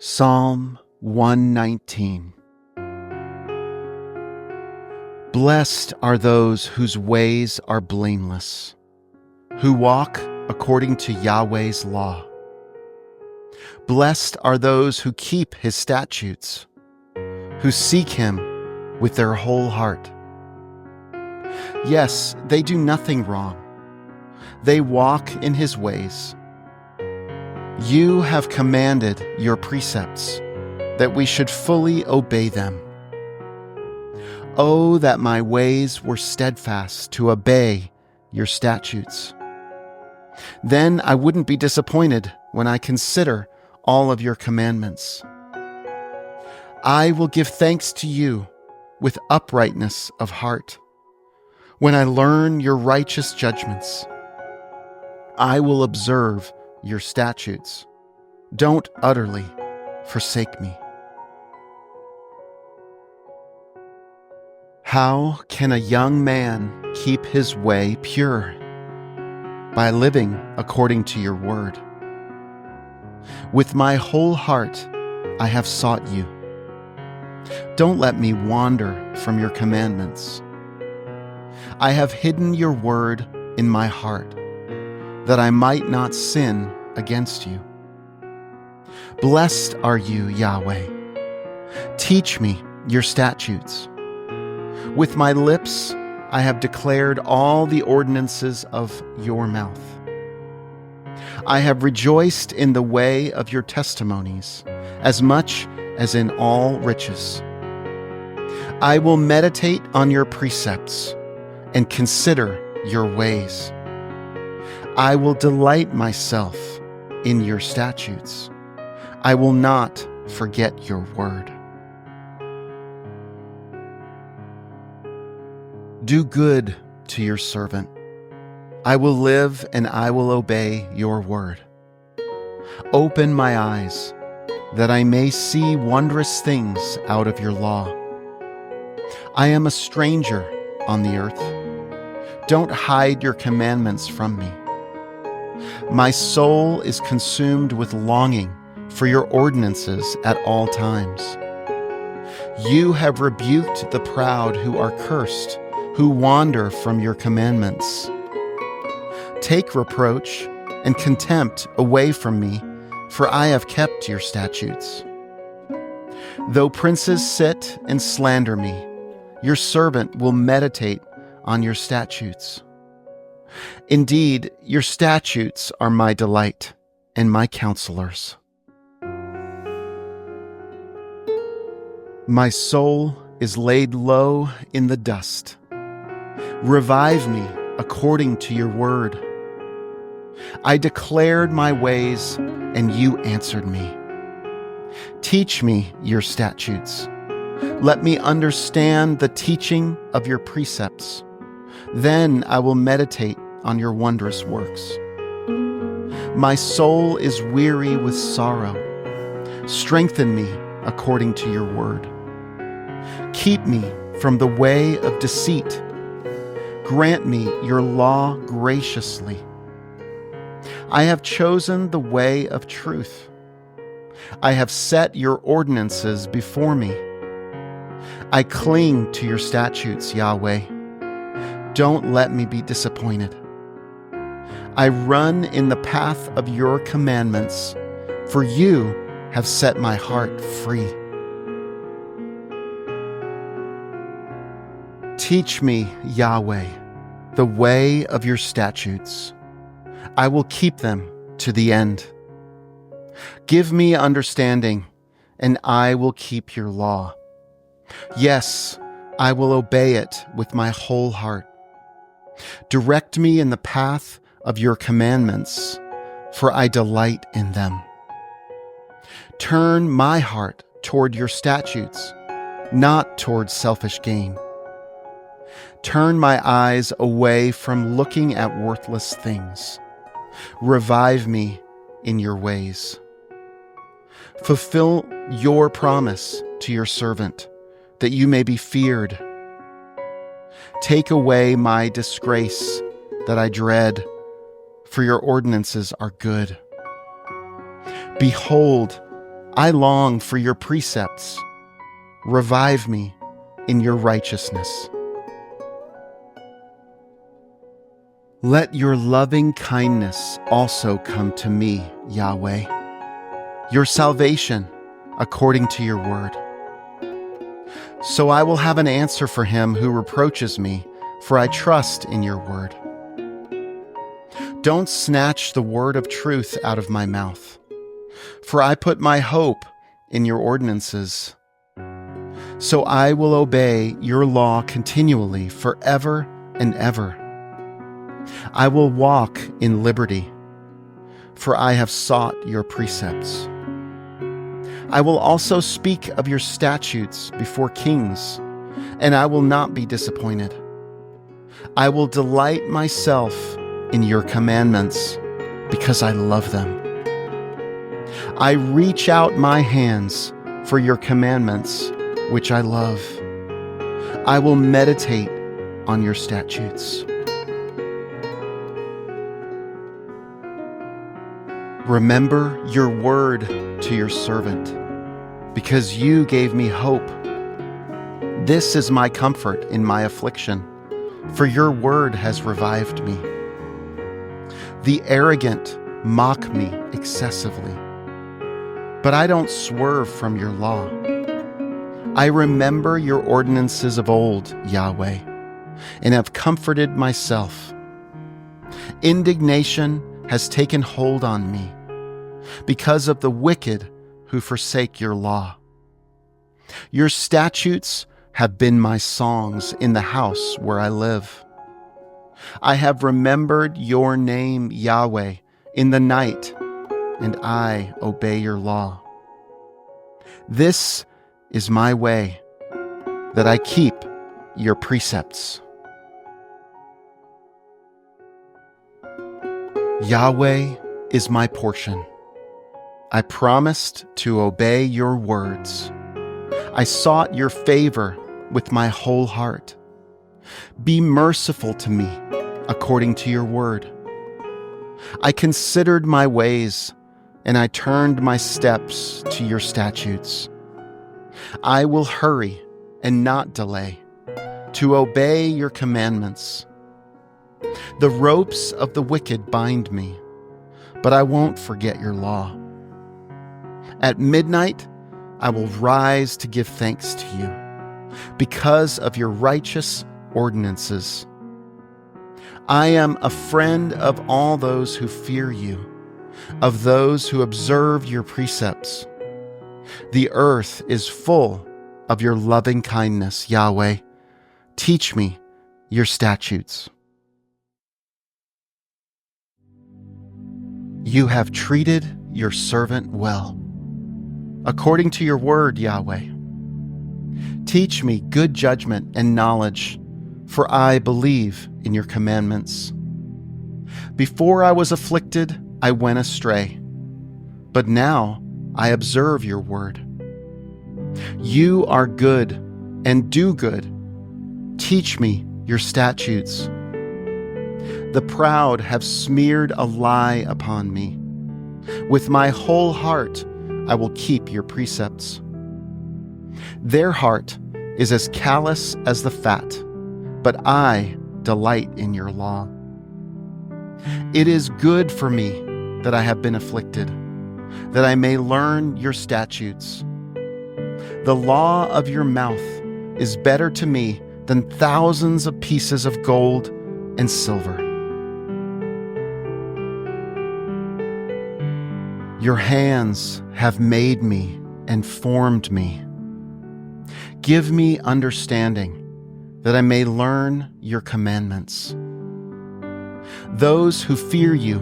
Psalm 119. Blessed are those whose ways are blameless, who walk according to Yahweh's law. Blessed are those who keep his statutes, who seek him with their whole heart. Yes, they do nothing wrong. They walk in his ways. You have commanded your precepts, that we should fully obey them. Oh, that my ways were steadfast to obey your statutes. Then I wouldn't be disappointed when I consider all of your commandments. I will give thanks to you with uprightness of heart. When I learn your righteous judgments, I will observe your statutes. Don't utterly forsake me. How can a young man keep his way pure? By living according to your word. With my whole heart I have sought you. Don't let me wander from your commandments. I have hidden your word in my heart, that I might not sin against you. Blessed are you, Yahweh. Teach me your statutes. With my lips I have declared all the ordinances of your mouth. I have rejoiced in the way of your testimonies, as much as in all riches. I will meditate on your precepts and consider your ways. I will delight myself in your statutes. I will not forget your word. Do good to your servant. I will live and I will obey your word. Open my eyes, that I may see wondrous things out of your law. I am a stranger on the earth. Don't hide your commandments from me. My soul is consumed with longing for your ordinances at all times. You have rebuked the proud who are cursed, who wander from your commandments. Take reproach and contempt away from me, for I have kept your statutes. Though princes sit and slander me, your servant will meditate on your statutes. Indeed, your statutes are my delight and my counselors. My soul is laid low in the dust. Revive me according to your word. I declared my ways, and you answered me. Teach me your statutes. Let me understand the teaching of your precepts. Then I will meditate on your wondrous works. My soul is weary with sorrow. Strengthen me according to your word. Keep me from the way of deceit. Grant me your law graciously. I have chosen the way of truth. I have set your ordinances before me. I cling to your statutes, Yahweh. Don't let me be disappointed. I run in the path of your commandments, for you have set my heart free. Teach me, Yahweh, the way of your statutes. I will keep them to the end. Give me understanding, and I will keep your law. Yes, I will obey it with my whole heart. Direct me in the path of your commandments, for I delight in them. Turn my heart toward your statutes, not toward selfish gain. Turn my eyes away from looking at worthless things. Revive me in your ways. Fulfill your promise to your servant, that you may be feared. Take away my disgrace that I dread, for your ordinances are good. Behold, I long for your precepts. Revive me in your righteousness. Let your loving kindness also come to me, Yahweh, your salvation according to your word. So I will have an answer for him who reproaches me, for I trust in your word. Don't snatch the word of truth out of my mouth, for I put my hope in your ordinances. So I will obey your law continually forever and ever. I will walk in liberty, for I have sought your precepts. I will also speak of your statutes before kings, and I will not be disappointed. I will delight myself in your commandments because I love them. I reach out my hands for your commandments, which I love. I will meditate on your statutes. Remember your word to your servant, because you gave me hope. This is my comfort in my affliction, for your word has revived me. The arrogant mock me excessively, but I don't swerve from your law. I remember your ordinances of old, Yahweh, and have comforted myself. Indignation has taken hold on me because of the wicked who forsake your law. Your statutes have been my songs in the house where I live. I have remembered your name, Yahweh, in the night, and I obey your law. This is my way, that I keep your precepts. Yahweh is my portion. I promised to obey your words. I sought your favor with my whole heart. Be merciful to me according to your word. I considered my ways, and I turned my steps to your statutes. I will hurry and not delay to obey your commandments. The ropes of the wicked bind me, but I won't forget your law. At midnight, I will rise to give thanks to you because of your righteous ordinances. I am a friend of all those who fear you, of those who observe your precepts. The earth is full of your loving kindness, Yahweh. Teach me your statutes. You have treated your servant well, according to your word, Yahweh. Teach me good judgment and knowledge, for I believe in your commandments. Before I was afflicted, I went astray, but now I observe your word. You are good and do good. Teach me your statutes. The proud have smeared a lie upon me. With my whole heart, I will keep your precepts. Their heart is as callous as the fat, but I delight in your law. It is good for me that I have been afflicted, that I may learn your statutes. The law of your mouth is better to me than thousands of pieces of gold and silver. Your hands have made me and formed me. Give me understanding, that I may learn your commandments. Those who fear you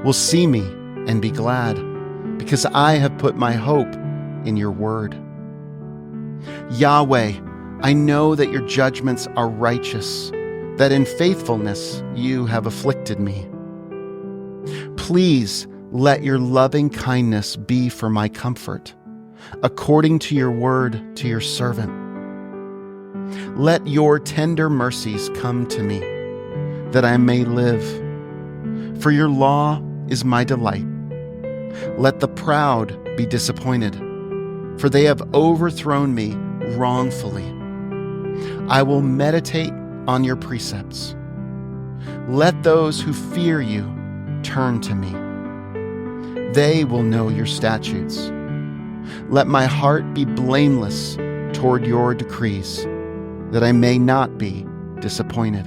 will see me and be glad, because I have put my hope in your word. Yahweh, I know that your judgments are righteous, that in faithfulness you have afflicted me. Please let your loving kindness be for my comfort, according to your word to your servant. Let your tender mercies come to me, that I may live. For your law is my delight. Let the proud be disappointed, for they have overthrown me wrongfully. I will meditate on your precepts. Let those who fear you turn to me. They will know your statutes. Let my heart be blameless toward your decrees, that I may not be disappointed.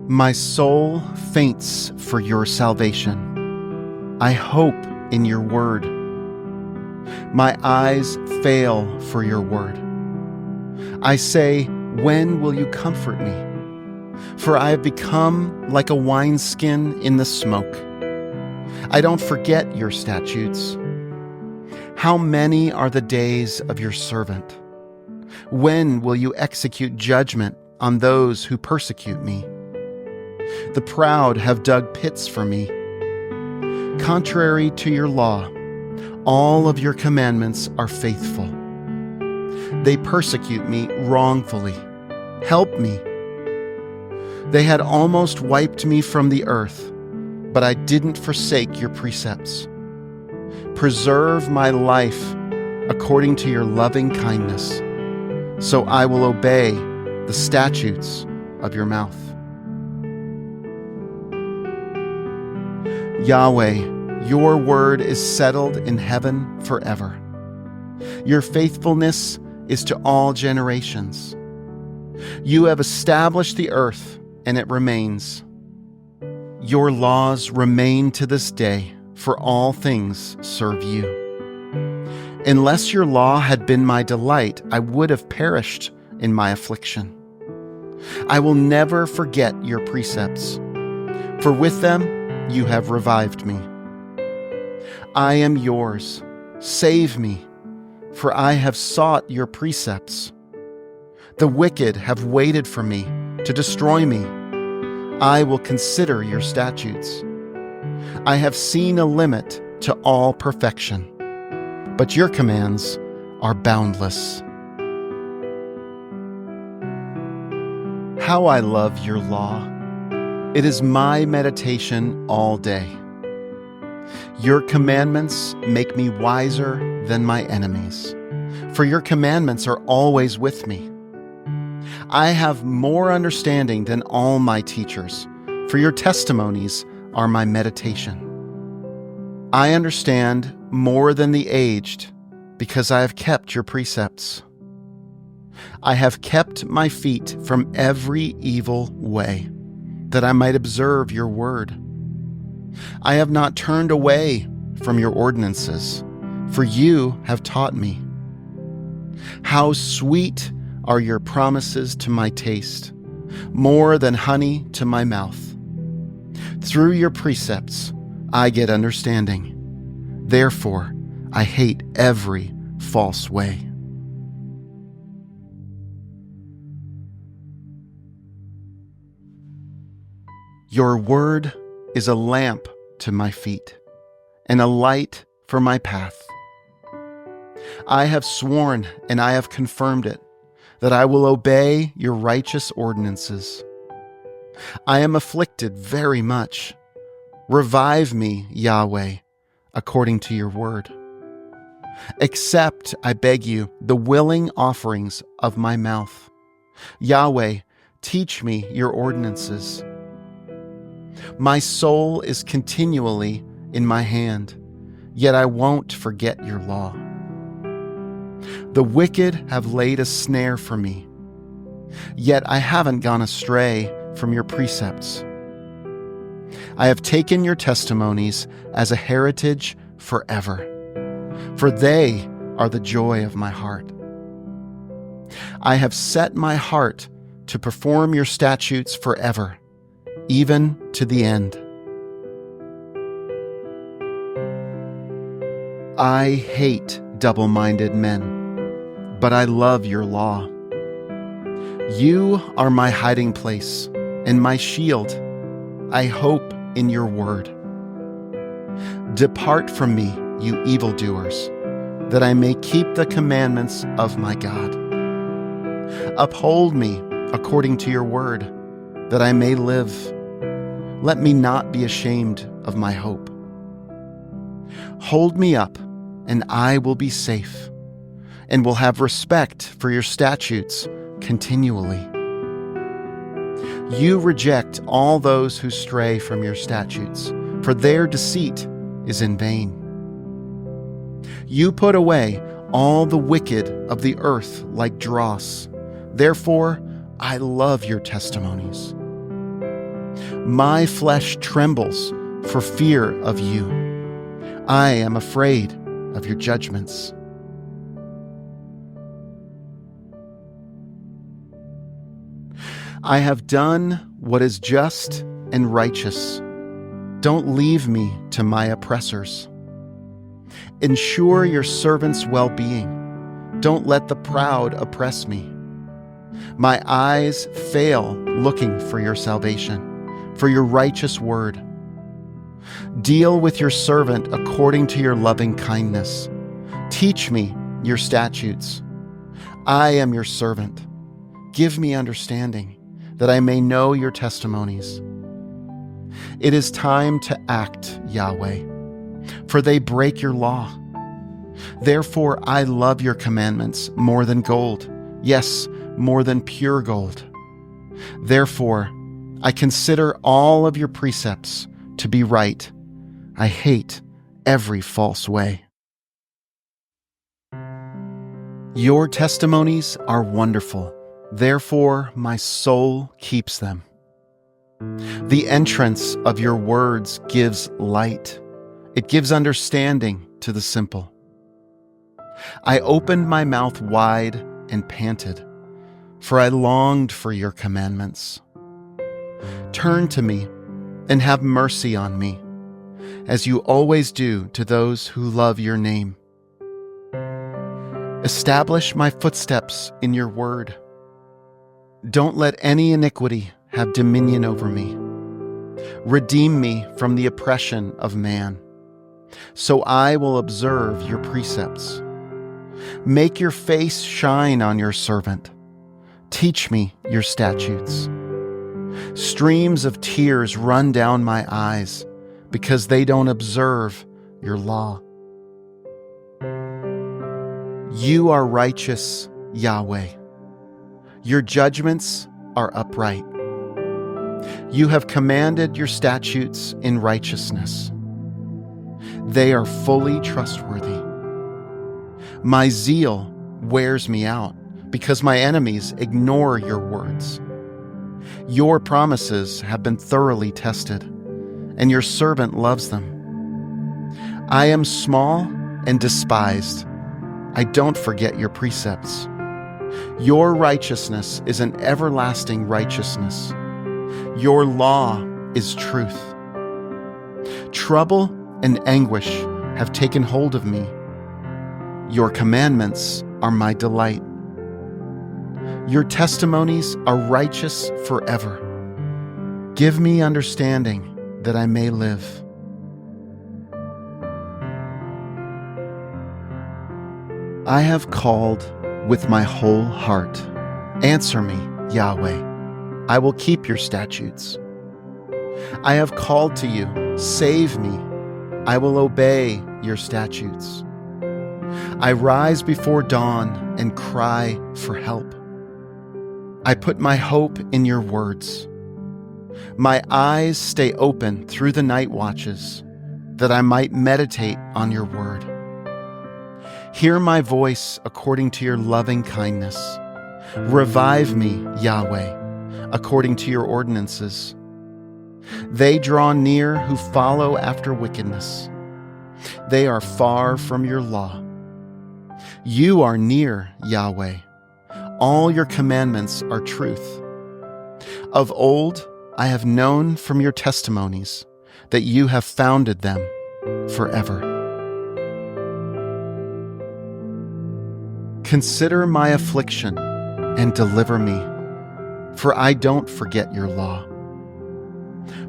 My soul faints for your salvation. I hope in your word. My eyes fail for your word. I say, when will you comfort me? For I have become like a wineskin in the smoke. I don't forget your statutes. How many are the days of your servant? When will you execute judgment on those who persecute me? The proud have dug pits for me. Contrary to your law, all of your commandments are faithful. They persecute me wrongfully. Help me. They had almost wiped me from the earth, but I didn't forsake your precepts. Preserve my life according to your loving kindness, so I will obey the statutes of your mouth. Yahweh, your word is settled in heaven forever. Your faithfulness is to all generations. You have established the earth, and it remains. Your laws remain to this day, for all things serve you. Unless your law had been my delight, I would have perished in my affliction. I will never forget your precepts, for with them you have revived me. I am yours. Save me, for I have sought your precepts. The wicked have waited for me to destroy me. I will consider your statutes. I have seen a limit to all perfection, but your commands are boundless. How I love your law. It is my meditation all day. Your commandments make me wiser than my enemies, for your commandments are always with me. I have more understanding than all my teachers, for your testimonies are my meditation. I understand more than the aged, because I have kept your precepts. I have kept my feet from every evil way, that I might observe your word. I have not turned away from your ordinances, for you have taught me. How sweet are your promises to my taste, more than honey to my mouth. Through your precepts I get understanding. Therefore I hate every false way. Your word is a lamp to my feet and a light for my path. I have sworn and I have confirmed it, that I will obey your righteous ordinances. I am afflicted very much. Revive me, Yahweh, according to your word. Accept, I beg you, the willing offerings of my mouth. Yahweh, teach me your ordinances. My soul is continually in my hand, yet I won't forget your law. The wicked have laid a snare for me, yet I haven't gone astray from your precepts. I have taken your testimonies as a heritage forever, for they are the joy of my heart. I have set my heart to perform your statutes forever, even to the end. I hate double-minded men, but I love your law. You are my hiding place and my shield. I hope in your word. Depart from me, you evildoers, that I may keep the commandments of my God. Uphold me according to your word, that I may live. Let me not be ashamed of my hope. Hold me up, and I will be safe, and will have respect for your statutes continually. You reject all those who stray from your statutes, for their deceit is in vain. You put away all the wicked of the earth like dross. Therefore, I love your testimonies. My flesh trembles for fear of you. I am afraid of your judgments. I have done what is just and righteous. Don't leave me to my oppressors. Ensure your servant's well-being. Don't let the proud oppress me. My eyes fail looking for your salvation, for your righteous word. Deal with your servant according to your loving kindness. Teach me your statutes. I am your servant. Give me understanding, that I may know your testimonies. It is time to act, Yahweh, for they break your law. Therefore, I love your commandments more than gold, yes, more than pure gold. Therefore, I consider all of your precepts to be right. I hate every false way. Your testimonies are wonderful. Therefore, my soul keeps them. The entrance of your words gives light. It gives understanding to the simple. I opened my mouth wide and panted, for I longed for your commandments. Turn to me and have mercy on me, as you always do to those who love your name. Establish my footsteps in your word. Don't let any iniquity have dominion over me. Redeem me from the oppression of man, so I will observe your precepts. Make your face shine on your servant. Teach me your statutes. Streams of tears run down my eyes because they don't observe your law. You are righteous, Yahweh. Your judgments are upright. You have commanded your statutes in righteousness. They are fully trustworthy. My zeal wears me out because my enemies ignore your words. Your promises have been thoroughly tested, and your servant loves them. I am small and despised. I don't forget your precepts. Your righteousness is an everlasting righteousness. Your law is truth. Trouble and anguish have taken hold of me. Your commandments are my delight. Your testimonies are righteous forever. Give me understanding that I may live. I have called with my whole heart. Answer me, Yahweh. I will keep your statutes. I have called to you. Save me. I will obey your statutes. I rise before dawn and cry for help. I put my hope in your words. My eyes stay open through the night watches, that I might meditate on your word. Hear my voice according to your loving kindness. Revive me, Yahweh, according to your ordinances. They draw near who follow after wickedness. They are far from your law. You are near, Yahweh. All your commandments are truth. Of old, I have known from your testimonies that you have founded them forever. Consider my affliction and deliver me, for I don't forget your law.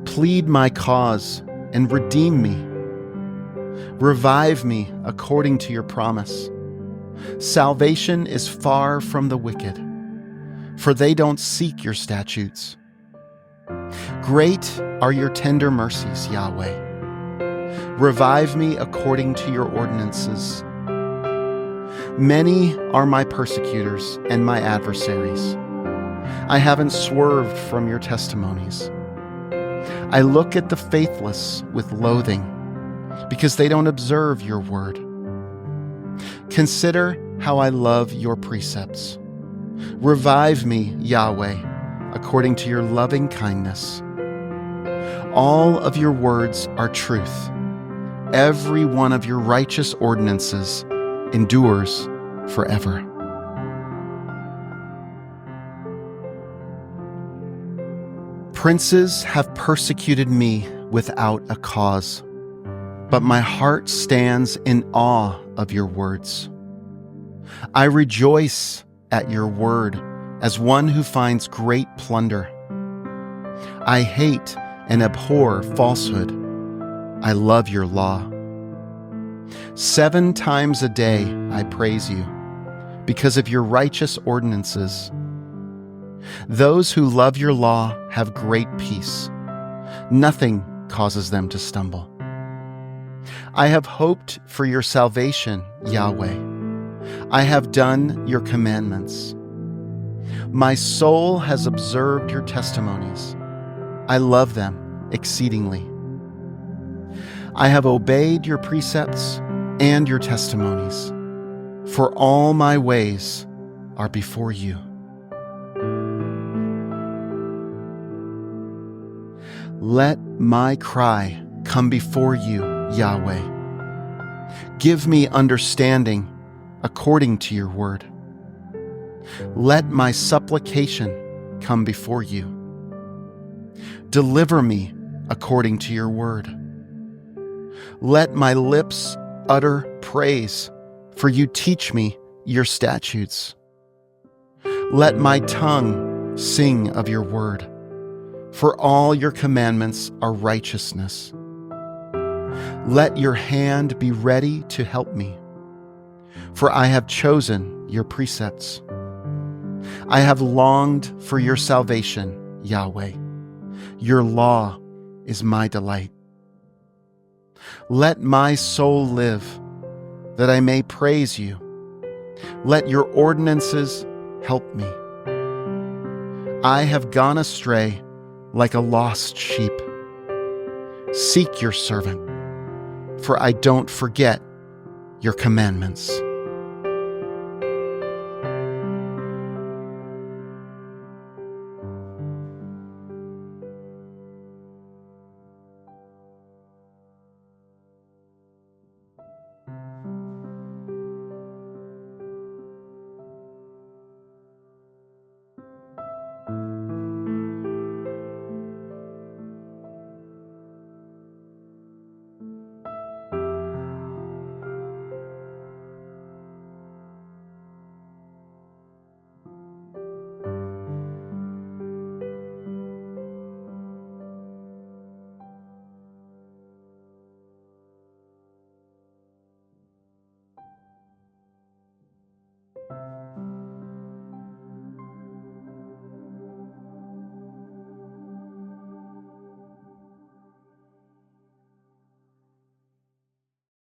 Plead my cause and redeem me. Revive me according to your promise. Salvation is far from the wicked, for they don't seek your statutes. Great are your tender mercies, Yahweh. Revive me according to your ordinances. Many are my persecutors and my adversaries. I haven't swerved from your testimonies. I look at the faithless with loathing because they don't observe your word. Consider how I love your precepts. Revive me, Yahweh, according to your loving kindness. All of your words are truth. Every one of your righteous ordinances endures forever. Princes have persecuted me without a cause, but my heart stands in awe of your words. I rejoice at your word as one who finds great plunder. I hate and abhor falsehood. I love your law. 7 times a day I praise you because of your righteous ordinances. Those who love your law have great peace. Nothing causes them to stumble. I have hoped for your salvation, Yahweh. I have done your commandments. My soul has observed your testimonies. I love them exceedingly. I have obeyed your precepts and your testimonies, for all my ways are before you. Let my cry come before you, Yahweh. Give me understanding according to your word. Let my supplication come before you. Deliver me according to your word. Let my lips utter praise, for you teach me your statutes. Let my tongue sing of your word, for all your commandments are righteousness. Let your hand be ready to help me, for I have chosen your precepts. I have longed for your salvation, Yahweh. Your law is my delight. Let my soul live, that I may praise you. Let your ordinances help me. I have gone astray like a lost sheep. Seek your servant, for I don't forget your commandments.